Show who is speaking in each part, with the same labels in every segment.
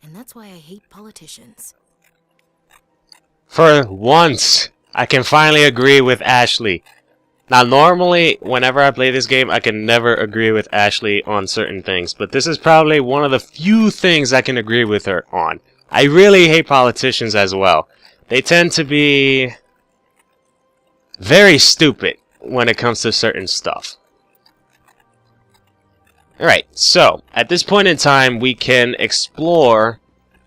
Speaker 1: and that's why I hate politicians.
Speaker 2: For once, I can finally agree with Ashley. Now, normally, whenever I play this game, I can never agree with Ashley on certain things, but this is probably one of the few things I can agree with her on. I really hate politicians as well. They tend to be very stupid when it comes to certain stuff. Alright, so, at this point in time, we can explore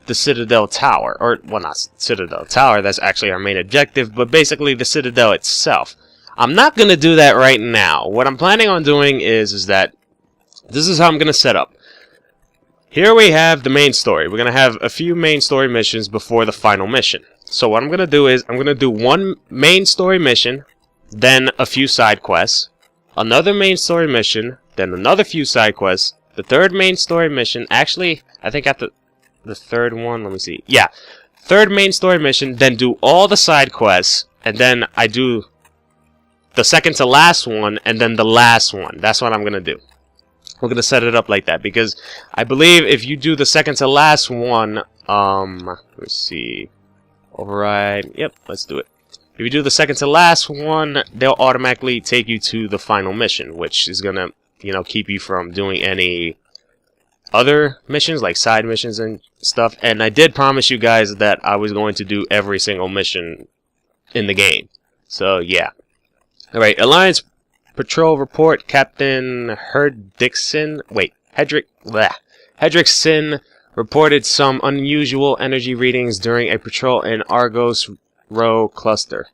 Speaker 2: the Citadel Tower. Or, well, not Citadel Tower, that's actually our main objective, but basically the Citadel itself. I'm not going to do that right now. What I'm planning on doing is that this is how I'm going to set up. Here we have the main story. We're going to have a few main story missions before the final mission. So what I'm going to do is I'm going to do one main story mission, then a few side quests, another main story mission, then another few side quests, the third main story mission. Actually, I think after the third one, let me see. Yeah, third main story mission, then do all the side quests, and then I do the second to last one, and then the last one. That's what I'm going to do. We're going to set it up like that, because I believe if you do the second to last one, let's see, override, yep, let's do it. If you do the second to last one, they'll automatically take you to the final mission, which is going to, you know, keep you from doing any other missions, like side missions and stuff. And I did promise you guys that I was going to do every single mission in the game. So, yeah. Alright, Alliance Patrol Report. Captain Hedrickson reported some unusual energy readings during a patrol in Argos Row cluster.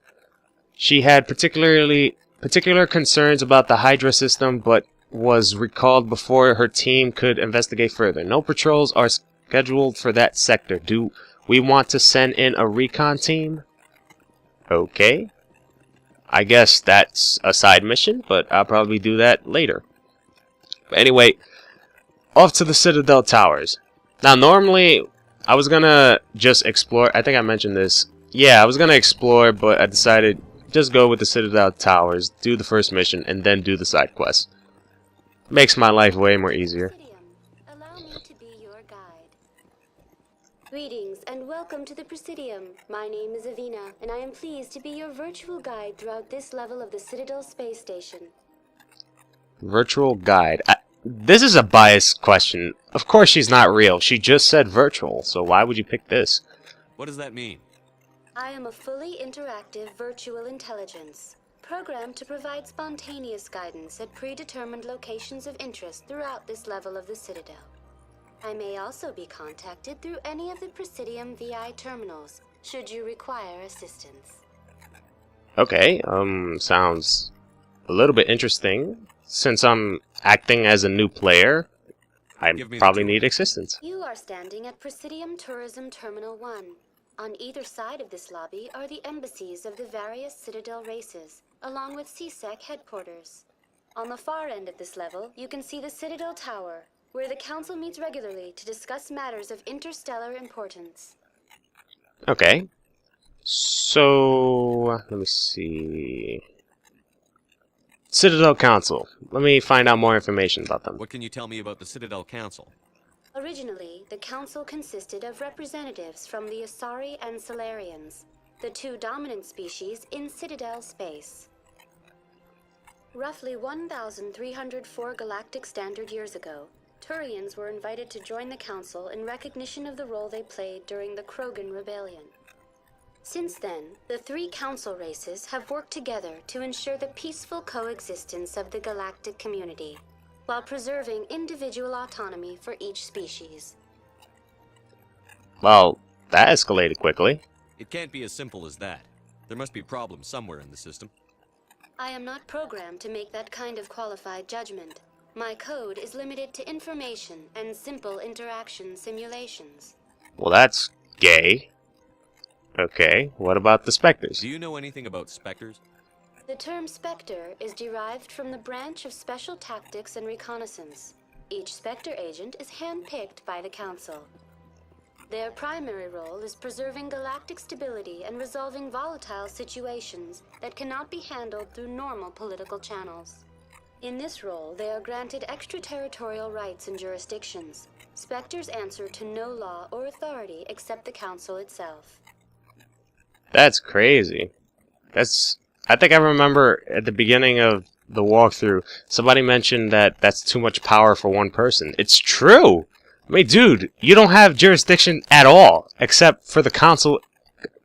Speaker 2: She had particular concerns about the Hydra system, but was recalled before her team could investigate further. No patrols are scheduled for that sector. Do we want to send in a recon team? Okay. I guess that's a side mission, but I'll probably do that later. But anyway, off to the Citadel Towers. Now, normally, I was gonna just explore. I think I mentioned this. Yeah, I was gonna explore, but I decided just go with the Citadel Towers, do the first mission, and then do the side quest. Makes my life way more easier.
Speaker 3: Allow me to be your guide. Greetings and welcome to the Presidium. My name is Avina, and I am pleased to be your virtual guide throughout this level of the Citadel Space Station.
Speaker 2: Virtual guide. This is a biased question. Of course she's not real. She just said virtual, so why would you pick this?
Speaker 4: What does that mean?
Speaker 3: I am a fully interactive virtual intelligence, programmed to provide spontaneous guidance at predetermined locations of interest throughout this level of the Citadel. I may also be contacted through any of the Presidium VI terminals, should you require assistance.
Speaker 2: Okay, sounds a little bit interesting. Since I'm acting as a new player, I probably need assistance.
Speaker 3: You are standing at Presidium Tourism Terminal 1. On either side of this lobby are the embassies of the various Citadel races, along with CSEC headquarters. On the far end of this level, you can see the Citadel Tower, where the Council meets regularly to discuss matters of interstellar importance.
Speaker 2: Okay. So, let me see. Citadel Council. Let me find out more information about them.
Speaker 4: What can you tell me about the Citadel Council?
Speaker 3: Originally, the Council consisted of representatives from the Asari and Salarians, the two dominant species in Citadel space. Roughly 1,304 galactic standard years ago, Turians were invited to join the Council in recognition of the role they played during the Krogan Rebellion. Since then, the three Council races have worked together to ensure the peaceful coexistence of the galactic community, while preserving individual autonomy for each species.
Speaker 2: Well, that escalated quickly.
Speaker 4: It can't be as simple as that. There must be problems somewhere in the system.
Speaker 3: I am not programmed to make that kind of qualified judgment. My code is limited to information and simple interaction simulations.
Speaker 2: Well, that's gay. Okay, what about the Spectres?
Speaker 4: Do you know anything about Spectres?
Speaker 3: The term Spectre is derived from the branch of Special Tactics and Reconnaissance. Each Spectre agent is handpicked by the Council. Their primary role is preserving galactic stability and resolving volatile situations that cannot be handled through normal political channels. In this role, they are granted extraterritorial rights and jurisdictions. Spectres answer to no law or authority except the Council itself.
Speaker 2: That's crazy. I think I remember at the beginning of the walkthrough, somebody mentioned that that's too much power for one person. It's true! I mean, dude, you don't have jurisdiction at all, except for the Council.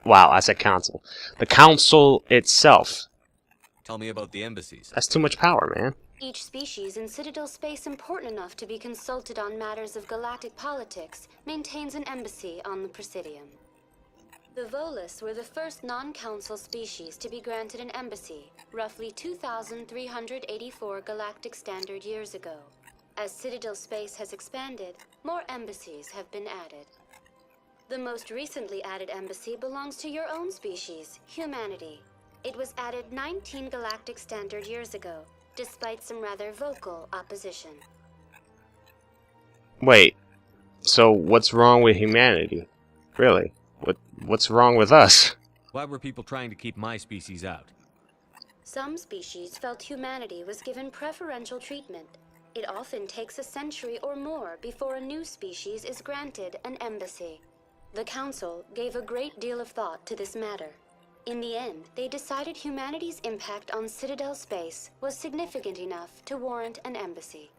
Speaker 2: Wow, I said Council. The Council itself.
Speaker 4: Tell me about the embassies.
Speaker 2: That's too much power, man.
Speaker 3: Each species in Citadel space important enough to be consulted on matters of galactic politics maintains an embassy on the Presidium. The Volus were the first non-council species to be granted an embassy, roughly 2,384 galactic standard years ago. As Citadel space has expanded, more embassies have been added. The most recently added embassy belongs to your own species, humanity. It was added 19 galactic standard years ago, despite some rather vocal opposition.
Speaker 2: Wait, so what's wrong with humanity? Really? What's wrong with us?
Speaker 4: Why were people trying to keep my species out?
Speaker 3: Some species felt humanity was given preferential treatment. It often takes a century or more before a new species is granted an embassy. The Council gave a great deal of thought to this matter. In the end, they decided humanity's impact on Citadel space was significant enough to warrant an embassy.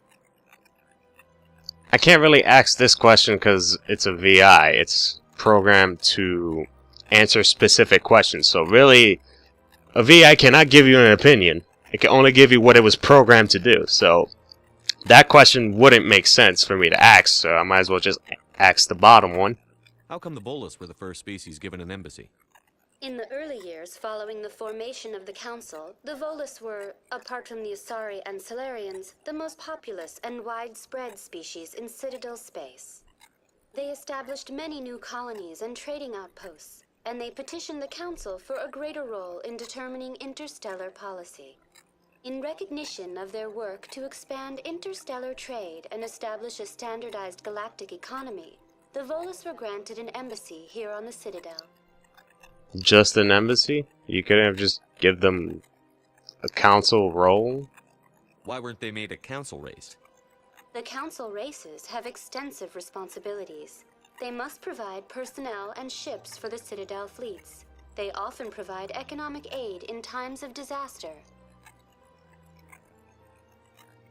Speaker 2: I can't really ask this question because it's a VI. It's programmed to answer specific questions. So really, a VI cannot give you an opinion. It can only give you what it was programmed to do. So that question wouldn't make sense for me to ask, so I might as well just ask the bottom one.
Speaker 4: How come the Volus were the first species given an embassy?
Speaker 3: In the early years following the formation of the Council, the Volus were, apart from the Asari and Solarians, the most populous and widespread species in Citadel space. They established many new colonies and trading outposts, and they petitioned the Council for a greater role in determining interstellar policy. In recognition of their work to expand interstellar trade and establish a standardized galactic economy, the Volus were granted an embassy here on the Citadel.
Speaker 2: Just an embassy? You couldn't have just give them a council role?
Speaker 4: Why weren't they made a council race?
Speaker 3: The Council races have extensive responsibilities. They must provide personnel and ships for the Citadel fleets. They often provide economic aid in times of disaster.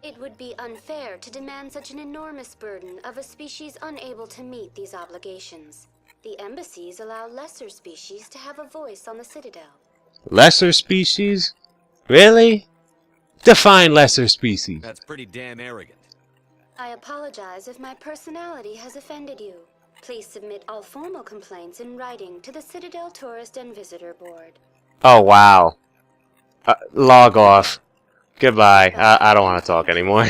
Speaker 3: It would be unfair to demand such an enormous burden of a species unable to meet these obligations. The embassies allow lesser species to have a voice on the Citadel.
Speaker 2: Lesser species? Really? Define lesser species.
Speaker 4: That's pretty damn arrogant.
Speaker 3: I apologize if my personality has offended you. Please submit all formal complaints in writing to the Citadel Tourist and Visitor Board.
Speaker 2: Oh, wow. Log off. Goodbye. I don't want to talk anymore.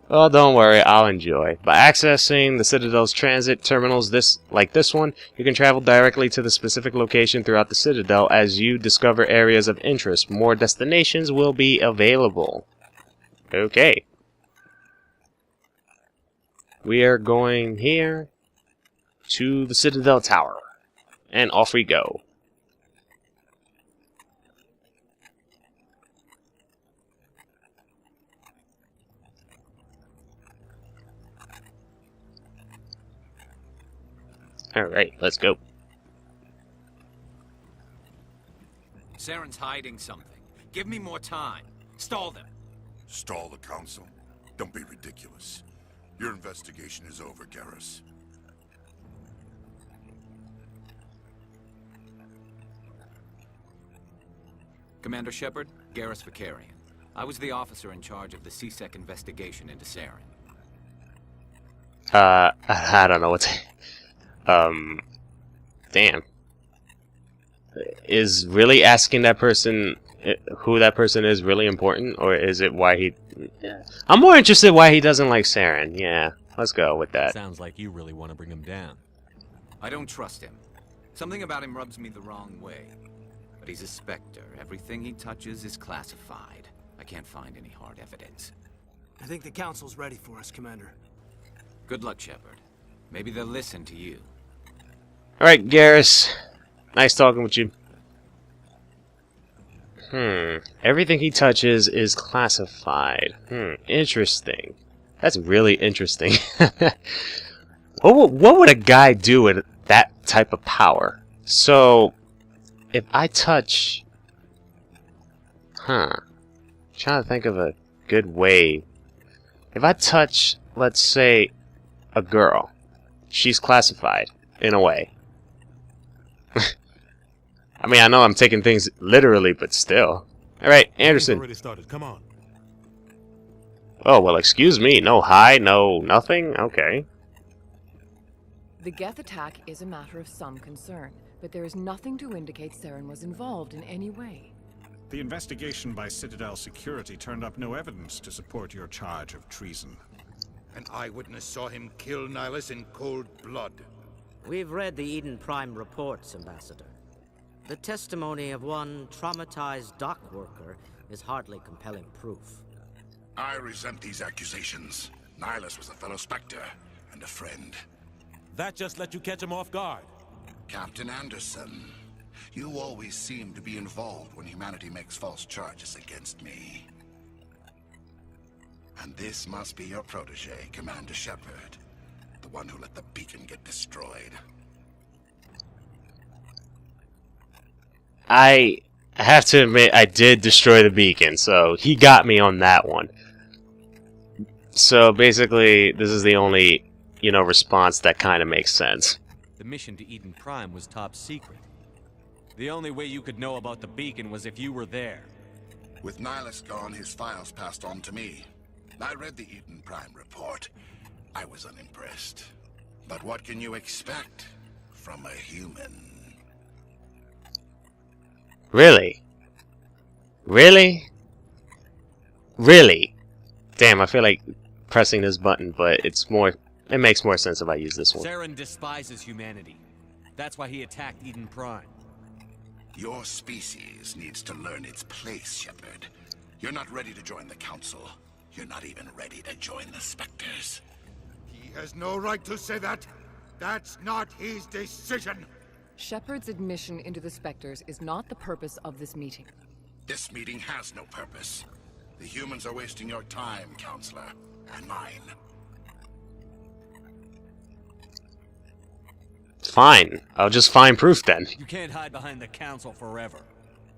Speaker 2: Oh, don't worry, I'll enjoy. By accessing the Citadel's transit terminals like this one, you can travel directly to the specific location throughout the Citadel as you discover areas of interest. More destinations will be available. Okay. We are going here to the Citadel Tower. And off we go. Alright, let's go.
Speaker 5: Saren's hiding something. Give me more time. Stall them.
Speaker 6: Stall the Council? Don't be ridiculous. Your investigation is over, Garrus.
Speaker 5: Commander Shepard, Garrus Vicarian. I was the officer in charge of the CSEC investigation into Saren.
Speaker 2: I don't know what to... Damn. Is really asking that person who that person is really important, or is it why he... I'm more interested why he doesn't like Saren. Yeah, let's go with that.
Speaker 4: Sounds like you really want to bring him down.
Speaker 5: I don't trust him. Something about him rubs me the wrong way. But he's a Spectre. Everything he touches is classified. I can't find any hard evidence.
Speaker 7: I think the Council's ready for us, Commander.
Speaker 5: Good luck, Shepard. Maybe they'll listen to you.
Speaker 2: Alright, Garrus. Nice talking with you. Everything he touches is classified. Interesting. That's really interesting. What would a guy do with that type of power? So, if I touch... trying to think of a good way. If I touch, let's say, a girl, she's classified, in a way. I mean, I know I'm taking things literally, but still. Alright, Anderson.
Speaker 8: Already started. Come on.
Speaker 2: Oh, well, excuse me. No hi, no nothing? Okay.
Speaker 9: The Geth attack is a matter of some concern, but there is nothing to indicate Saren was involved in any way.
Speaker 10: The investigation by Citadel Security turned up no evidence to support your charge of treason.
Speaker 6: An eyewitness saw him kill Nihilus in cold blood.
Speaker 11: We've read the Eden Prime reports, Ambassador. The testimony of one traumatized dock worker is hardly compelling proof.
Speaker 6: I resent these accusations. Nihilus was a fellow Spectre and a friend.
Speaker 8: That just let you catch him off guard.
Speaker 6: Captain Anderson, you always seem to be involved when humanity makes false charges against me. And this must be your protege, Commander Shepard. The one who let the beacon get destroyed.
Speaker 2: I have to admit, I did destroy the beacon, so he got me on that one. So basically, this is the only, response that kind of makes sense.
Speaker 4: The mission to Eden Prime was top secret. The only way you could know about the beacon was if you were there.
Speaker 6: With Nihilus gone, his files passed on to me. I read the Eden Prime report. I was unimpressed. But what can you expect from a human?
Speaker 2: Really? Really? Really? Damn, I feel like pressing this button, but it makes more sense if I use this one.
Speaker 4: Saren despises humanity. That's why he attacked Eden Prime.
Speaker 6: Your species needs to learn its place, Shepard. You're not ready to join the Council. You're not even ready to join the Spectres. He has no right to say that. That's not his decision.
Speaker 9: Shepard's admission into the Spectres is not the purpose of this meeting.
Speaker 6: This meeting has no purpose. The humans are wasting your time, Counselor, and mine.
Speaker 2: Fine. I'll just find proof then.
Speaker 4: You can't hide behind the Council forever.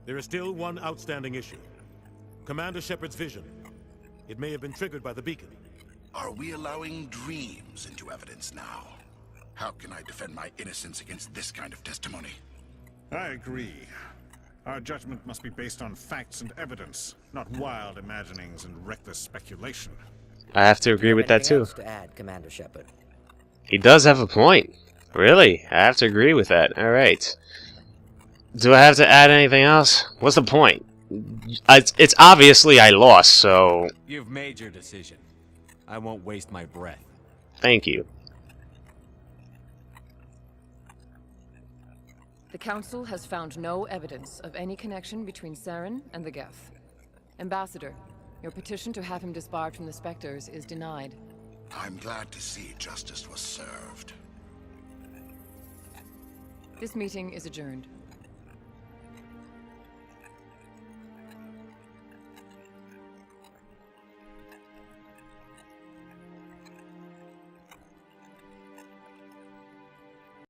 Speaker 8: There is still one outstanding issue. Commander Shepard's vision. It may have been triggered by the beacon.
Speaker 6: Are we allowing dreams into evidence now? How can I defend my innocence against this kind of testimony?
Speaker 10: I agree. Our judgment must be based on facts and evidence, not wild imaginings and reckless speculation.
Speaker 2: I have to agree with that too.
Speaker 11: To add, Commander Shepard.
Speaker 2: He does have a point. Really? I have to agree with that. Alright. Do I have to add anything else? What's the point? It's obviously I lost, so...
Speaker 4: You've made your decision. I won't waste my breath.
Speaker 2: Thank you.
Speaker 9: The Council has found no evidence of any connection between Saren and the Geth. Ambassador, your petition to have him disbarred from the Spectres is denied.
Speaker 6: I'm glad to see justice was served.
Speaker 9: This meeting is adjourned.